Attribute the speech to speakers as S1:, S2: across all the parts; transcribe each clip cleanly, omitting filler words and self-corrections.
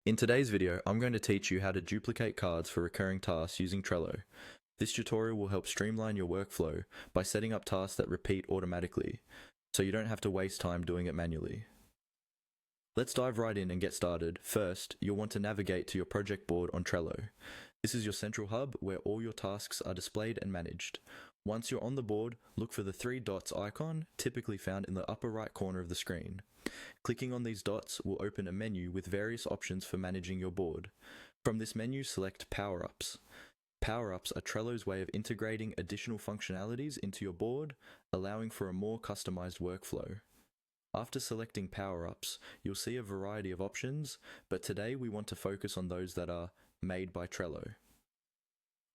S1: In today's video, I'm going to teach you how to duplicate cards for recurring tasks using Trello. This tutorial will help streamline your workflow by setting up tasks that repeat automatically, so you don't have to waste time doing it manually. Let's dive right in and get started. First, you'll want to navigate to your project board on Trello. This is your central hub where all your tasks are displayed and managed. Once you're on the board, look for the three dots icon, typically found in the upper right corner of the screen. Clicking on these dots will open a menu with various options for managing your board. From this menu, select Power-Ups. Power-Ups are Trello's way of integrating additional functionalities into your board, allowing for a more customized workflow. After selecting Power-Ups, you'll see a variety of options, but today we want to focus on those that are made by Trello.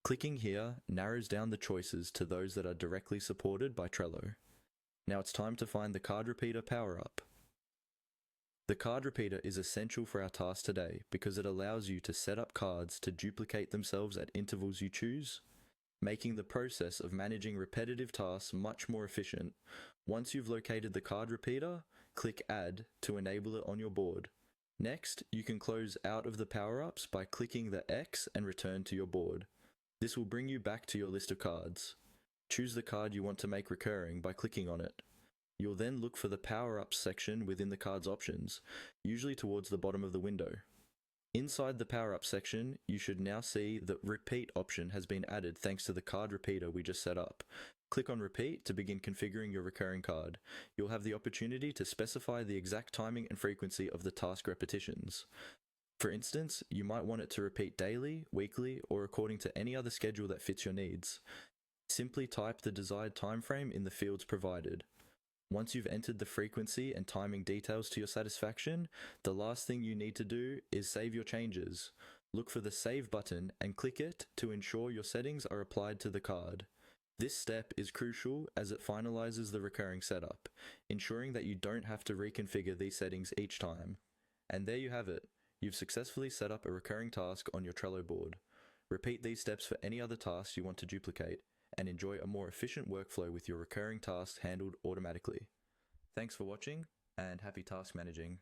S1: Clicking here narrows down the choices to those that are directly supported by Trello. Now it's time to find the card repeater Power-Up. The card repeater is essential for our task today because it allows you to set up cards to duplicate themselves at intervals you choose, making the process of managing repetitive tasks much more efficient. Once you've located the card repeater, click Add to enable it on your board. Next, you can close out of the power-ups by clicking the X and return to your board. This will bring you back to your list of cards. Choose the card you want to make recurring by clicking on it. You'll then look for the Power-Ups section within the card's options, usually towards the bottom of the window. Inside the Power-Up section, you should now see the Repeat option has been added thanks to the card repeater we just set up. Click on Repeat to begin configuring your recurring card. You'll have the opportunity to specify the exact timing and frequency of the task repetitions. For instance, you might want it to repeat daily, weekly, or according to any other schedule that fits your needs. Simply type the desired time frame in the fields provided. Once you've entered the frequency and timing details to your satisfaction, the last thing you need to do is save your changes. Look for the Save button and click it to ensure your settings are applied to the card. This step is crucial as it finalizes the recurring setup, ensuring that you don't have to reconfigure these settings each time. And there you have it. You've successfully set up a recurring task on your Trello board. Repeat these steps for any other tasks you want to duplicate, and enjoy a more efficient workflow with your recurring tasks handled automatically. Thanks for watching, and happy task managing.